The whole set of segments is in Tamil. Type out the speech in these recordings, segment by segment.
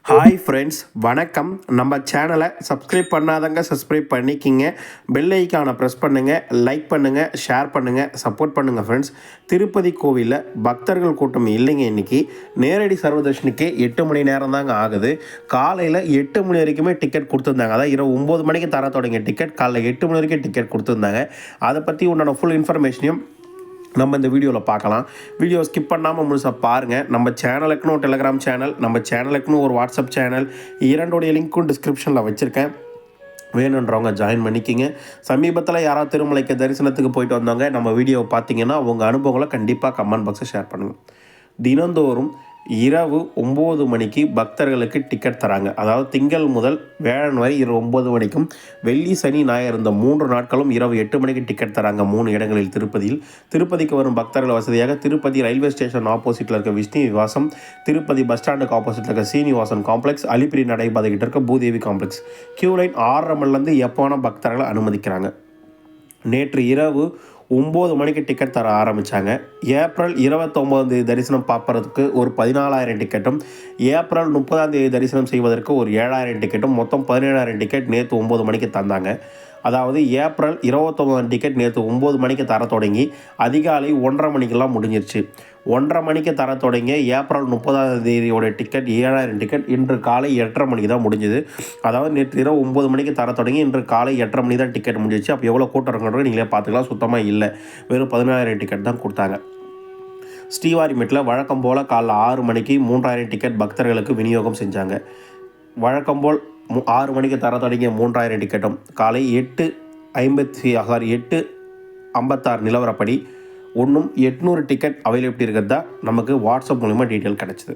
ஹாய் ஃப்ரெண்ட்ஸ், வணக்கம். நம்ம சேனலை சப்ஸ்கிரைப் பண்ணாதங்க சப்ஸ்கிரைப் பண்ணிக்கிங்க. பெல் ஐக்கானை ப்ரெஸ் பண்ணுங்கள், லைக் பண்ணுங்கள், ஷேர் பண்ணுங்கள், சப்போர்ட் பண்ணுங்கள் ஃப்ரெண்ட்ஸ். திருப்பதி கோவிலில் பக்தர்கள் கூட்டம் இல்லைங்க. இன்றைக்கி நேரடி சர்வதர்ஷனுக்கே 8 மணி நேரம் தாங்க ஆகுது. காலையில் 8 மணி வரைக்குமே டிக்கெட் கொடுத்துருந்தாங்க. அதாவது இரவு 9 மணிக்கு தர தொடங்கிய டிக்கெட் காலையில் 8 மணி வரைக்கும் டிக்கெட் கொடுத்துருந்தாங்க. அதை பற்றி உண்டான ஃபுல் இன்ஃபர்மேஷனையும் நம்ம இந்த வீடியோவில் பார்க்கலாம். வீடியோ ஸ்கிப் பண்ணாமல் முழுசாக பாருங்கள். நம்ம சேனலுக்குன்னு ஒரு டெலிகிராம் சேனல், நம்ம சேனலுக்குன்னு ஒரு வாட்ஸ்அப் சேனல், இரண்டோடைய லிங்க்கும் டிஸ்கிரிப்ஷனில் வச்சுருக்கேன். வேணுன்றவங்க ஜாயின் பண்ணிக்கிங்க. சமீபத்தில் யாராவது திருமலைக்கு தரிசனத்துக்கு போயிட்டு வந்தவங்க நம்ம வீடியோவை பார்த்தீங்கன்னா அவங்க அனுபவங்களை கண்டிப்பாக கமெண்ட் பாக்ஸில் ஷேர் பண்ணுங்கள். தினந்தோறும் இரவு 9 மணிக்கு பக்தர்களுக்கு டிக்கெட் தராங்க. அதாவது திங்கள் முதல் வியாழன் வரை இரவு 9 மணிக்கும், வெள்ளி சனி ஞாயிறு இந்த 3 நாட்களும் இரவு 8 மணிக்கு டிக்கெட் தராங்க 3 இடங்களில் திருப்பதியில். திருப்பதிக்கு வரும் பக்தர்கள் வசதியாக திருப்பதி ரயில்வே ஸ்டேஷன் ஆப்போசிட்டில் இருக்க விஷ்ணு விவாசம், திருப்பதி பஸ் ஸ்டாண்டுக்கு ஆப்போசிட்டில் இருக்க சீனிவாசன் காம்ப்ளெக்ஸ், அலிப்பிரி நடைபாதைகிட்ட இருக்க பூதேவி காம்ப்ளெக்ஸ், கியூ லைன் 6:30 மணிலேருந்து எப்போனா பக்தர்களை அனுமதிக்கிறாங்க. நேற்று இரவு 9 மணிக்கு டிக்கெட் தர ஆரம்பித்தாங்க. ஏப்ரல் 29 தரிசனம் பார்ப்பறதுக்கு ஒரு 14,000 டிக்கெட்டும், ஏப்ரல் 30 தரிசனம் செய்வதற்கு ஒரு 7,000 டிக்கெட்டும், மொத்தம் 17,000 டிக்கெட் நேற்று 9 மணிக்கு தந்தாங்க. அதாவது ஏப்ரல் 29 டிக்கெட் நேற்று 9 மணிக்கு தர தொடங்கி அதிகாலை 1:30 மணிக்கெல்லாம் முடிஞ்சிருச்சு. 1:30 மணிக்கு தர தொடங்கிய ஏப்ரல் 30 டிக்கெட் 7,000 டிக்கெட் இன்று காலை 8:30 மணிக்கு தான் முடிஞ்சுது. அதாவது நேற்று இரவு 9 மணிக்கு தர தொடங்கி இன்று காலை 8:30 மணி தான் டிக்கெட் முடிஞ்சிச்சு. அப்போ எவ்வளோ கூட்டம் இருக்குன்றது நீங்களே பார்த்துக்கலாம். சுத்தமாக இல்லை, வெறும் 17,000 டிக்கெட் தான் கொடுத்தாங்க. ஸ்ரீவாரிமேட்டில் வழக்கம் போல் காலைல 6 மணிக்கு 3,000 டிக்கெட் பக்தர்களுக்கு விநியோகம் செஞ்சாங்க. வழக்கம் போல் 6 மணிக்கு தர தொடங்கிய 3,000 டிக்கெட்டும் காலை 8:56 நிலவரப்படி இன்னும் 800 டிக்கெட் அவைலபிலிட்டி இருக்கிறதா நமக்கு வாட்ஸ்அப் மூலிமா டீட்டெயில் கிடச்சிது.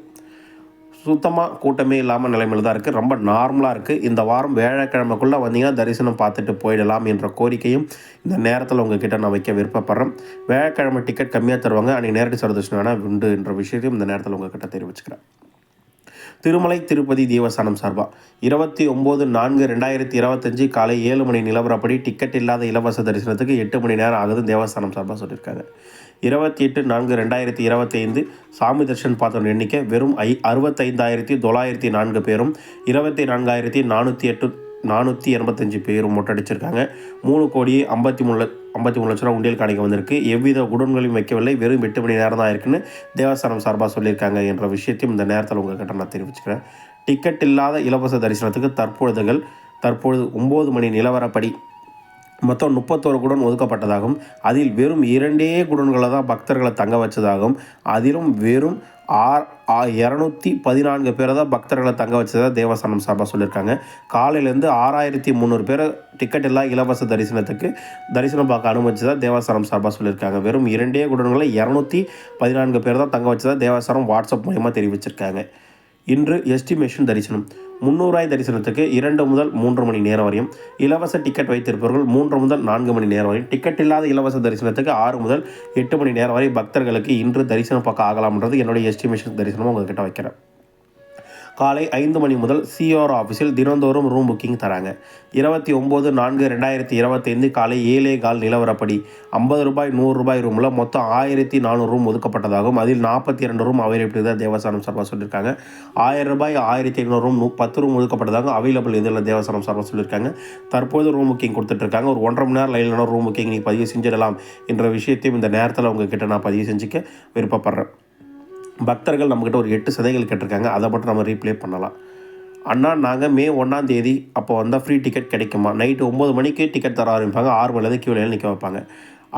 சுத்தமாக கூட்டமே இல்லாமல் நிலைமையில் தான் இருக்குது. ரொம்ப நார்மலாக இருக்குது. இந்த வாரம் வியாழக்கிழமைக்குள்ளே வந்தீங்கன்னா தரிசனம் பார்த்துட்டு போயிடலாம் என்ற கோரிக்கையும் இந்த நேரத்தில் உங்ககிட்ட நான் வைக்க விருப்பப்படுறேன். வியாழக்கிழமை டிக்கெட் கம்மியாக தருவாங்க, அன்றைக்கி நேரடி சர்வதர்ஷனம் வேணால் உண்டு என்ற விஷயத்தையும் இந்த நேரத்தில் உங்ககிட்ட தெரிவிச்சுக்கிறேன். திருமலை திருப்பதி தேவஸ்தானம் சார்பாக 29/4/2025 காலை 7 மணி நிலவரப்படி டிக்கெட் இல்லாத இலவச தரிசனத்துக்கு 8 மணி நேரம் ஆகுது தேவஸ்தானம் சார்பாக சொல்லியிருக்காங்க. 28/4/2025 சாமி தரிசனம் பார்த்தோம் எண்ணிக்கை வெறும் 65,904 பேரும், 24,485 பேரும் மொட்டடிச்சிருக்காங்க. 3,53 லட்ச ரூபா உண்டியல் கணக்கு வந்திருக்கு. எவ்வித குடோன்களையும் வைக்கவில்லை, வெறும் 8 மணி நேரம் தான் இருக்குன்னு தேவஸ்தானம் சார்பாக சொல்லியிருக்காங்க என்ற விஷயத்தையும் இந்த நேரத்தில் உங்கள்கிட்ட நான் தெரிவிச்சுக்கிறேன். டிக்கெட் இல்லாத இலவச தரிசனத்துக்கு தற்பொழுது 9 மணி நிலவரப்படி மொத்தம் 31 குடோன் ஒதுக்கப்பட்டதாகவும், அதில் வெறும் 2 குடோன்களை தான் பக்தர்களை தங்க வச்சதாகவும், அதிலும் வெறும் 214 பேரை தான் பக்தர்களை தங்க வச்சதாக தேவஸ்தானம் சார்பாக சொல்லியிருக்காங்க. காலையிலேருந்து 6,300 பேரை டிக்கெட் இல்லா இலவச தரிசனம் பார்க்க அனுமதிச்சதாக தேவஸ்தானம் சார்பாக சொல்லியிருக்காங்க. வெறும் 2 குடோன்களை 214 பேர் தான் தங்க வச்சதாக தேவஸ்தானம் வாட்ஸ்அப் மூலமா தெரிவிச்சிருக்காங்க. இன்று எஸ்டிமேஷன் தரிசனம் 300 தரிசனத்துக்கு 2 முதல் 3 மணி நேரம் வரையும், இலவச டிக்கெட் வைத்திருப்பவர்கள் 3 முதல் 4 மணி நேரம் வரையும், டிக்கெட் இல்லாத இலவச தரிசனத்துக்கு 6 முதல் 8 மணி நேரம் வரை பக்தர்களுக்கு இன்று தரிசனம் பார்க்க ஆகலாம்ன்றது என்னுடைய எஸ்டிமேஷன் தரிசனமும் உங்கள்கிட்ட வைக்கிறேன். காலை 5 மணி முதல் சிஆர் ஆஃபீஸில் தினந்தோறும் ரூம் புக்கிங் தராங்க. 29/4/2025 காலை 7:15 நிலவரப்படி ரூபாய் 50, 100 ரூமில் மொத்தம் 1,400 ரூம் ஒதுக்கப்பட்டதாகவும், அதில் 42 ரூம் அவைலபிலிட்டி தான் தேவஸ்தானம் சார்பாக சொல்லியிருக்காங்க. ரூபாய் 1,500 ரூம் 10 ரூம் ஒதுக்கப்பட்டதாக அவைலபிள் இதில் தேவஸ்தானம் சார்பாக சொல்லியிருக்காங்க. தற்போது ரூம் புக்கிங் கொடுத்துட்ருக்காங்க. ஒரு 1.5 மணி நேரம் லைனில் ரூம் புக்கிங் நீங்கள் பதிவு செஞ்சிடலாம் என்ற விஷயத்தையும் இந்த நேரத்தில் உங்ககிட்ட நான் பதிவு செஞ்சுக்க விருப்பப்படுறேன். பக்தர்கள் நம்மக்கிட்ட ஒரு 8 சதைகள் கேட்டிருக்காங்க, அதை மட்டும் நம்ம ரீப்ளே பண்ணலாம். அண்ணா, நாங்கள் மே 1 அப்போ வந்தால் ஃப்ரீ டிக்கெட் கிடைக்குமா? நைட்டு 9 மணிக்கு டிக்கெட் தர ஆரம்பிப்பாங்க, 6 மணிலேருந்து கியூலையில் நிற்க வைப்பாங்க.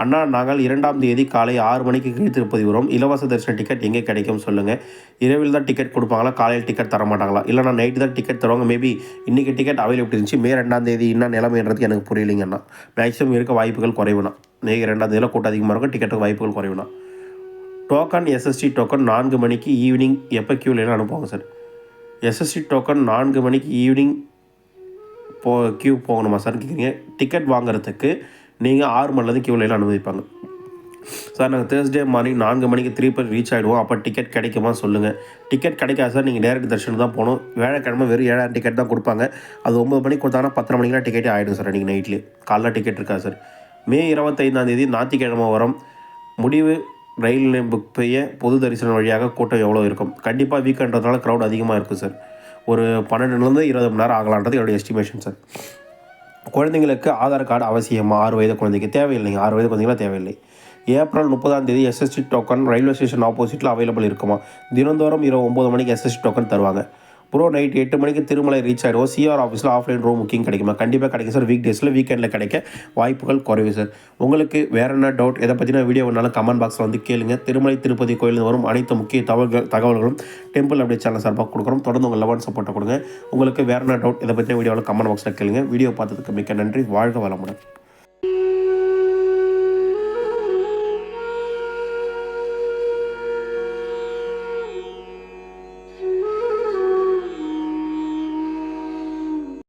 அண்ணா, நாங்கள் 2 காலை 6 மணிக்கு திருப்பதி வரும், இலவச தரிசன டிக்கெட் எங்கே கிடைக்கும் சொல்லுங்கள். இரவில் தான் டிக்கெட் கொடுப்பாங்களா, காலையில் டிக்கெட் தர மாட்டாங்களா? இல்லைனா நைட்டு தான் டிக்கெட் தருவாங்க. மேபி இன்றைக்கி டிக்கெட் அவைலபிலிட்டி இருந்துச்சு, மே 2 என்ன நிலைமைன்றது எனக்கு புரியலைங்கண்ணா. மேக்ஸிமம் இருக்க வாய்ப்புகள் குறைவுண்ணா. மே 2 கூட்டம் அதிகமாக இருக்கும், டிக்கெட்டுக்கு வாய்ப்புகள் குறைவுண்ணா. டோக்கன் எஸ்எஸ்டி டோக்கன் 4 மணிக்கு ஈவினிங் எப்போ கியூலையில் அனுப்புவாங்க சார்? எஸ்எஸ்டி டோக்கன் 4 மணிக்கு ஈவினிங் கியூ போகணுமா சார் கேட்குறீங்க. டிக்கெட் வாங்குறதுக்கு நீங்கள் 6 மணிலேருந்து கியூலையில் அனுமதிப்பாங்க சார். நாங்கள் தேர்ஸ்டே மார்னிங் 4 மணிக்கு திருப்பதி ரீச் ஆகிடுவோம், அப்போ டிக்கெட் கிடைக்குமா சொல்லுங்கள். டிக்கெட் கிடைக்காது சார், நீங்கள் டேரக்ட் தரிசனம் தான் போகணும். வியாழக்கிழமை வெறும் 7,000 டிக்கெட் தான் கொடுப்பாங்க. அது 9 மணிக்கு கொடுத்தாங்கன்னா 10 மணிக்கெலாம் டிக்கெட்டே ஆகிடும் சார். அன்றைக்கி நைட்லேயே காலைல டிக்கெட் இருக்காது சார். மே 25 ஞாயிற்றுக்கிழமை வரும் முடிவு ரயில் புக் செய்ய பொது தரிசனம் வழியாக கூட்டம் எவ்வளோ இருக்கும்? கண்டிப்பாக வீக்கெண்ட்றதுனால க்ரௌட் அதிகமாக இருக்கும் சார். ஒரு 12லேருந்து 20 மணி நேரம் ஆகலான்றது என்னுடைய எஸ்டிமேஷன் சார். குழந்தைங்களுக்கு ஆதார் கார்டு அவசியமாக 6 வயது குழந்தைக்கு தேவையில்லைங்க. 6 வயது குழந்தைங்களாம் தேவையில்லை. April 30 SST token railway station ஆப்போசிட்டில் அவைலபிள் இருக்குமா? தினந்தோறும் இரவு 9 மணிக்கு எஸ்எஸ்டி டோக்கன் தருவாங்க. ப்ரோ நைட் 8 மணிக்கு திருமலை ரீச் ஆகிடுவோம். சிஆர் ஆஃபீஸில் ஆஃப்லைன் ரூம் புக்கிங் கிடைக்குமா? கண்டிப்பாக கிடைக்கும் சார். வீக் டேஸில் வீக்கெண்டில் கிடைக்க வாய்ப்புகள் குறைவு சார். உங்களுக்கு வேறு என்ன டவுட் எதை பற்றின வீடியோ வேணாலும் கமெண்ட் பாக்ஸில் வந்து கேளுங்க. திருமலை திருப்பதி கோயிலில் வரும் அனைத்து முக்கிய தகவல்களும் டெம்பிள் அப்டேட் சேனல் சார்பாக கொடுக்குறோம். தொடர்ந்து உங்கள் லெவன் சப்போர்ட்டை கொடுங்க. உங்களுக்கு வேறு என்ன டவுட் இதை பற்றின வீடியோவில் கமெண்ட் பாக்ஸில் கேளுங்க. வீடியோ பார்த்ததுக்கு மிக்க நன்றி. வாழ்க வளமுடன்.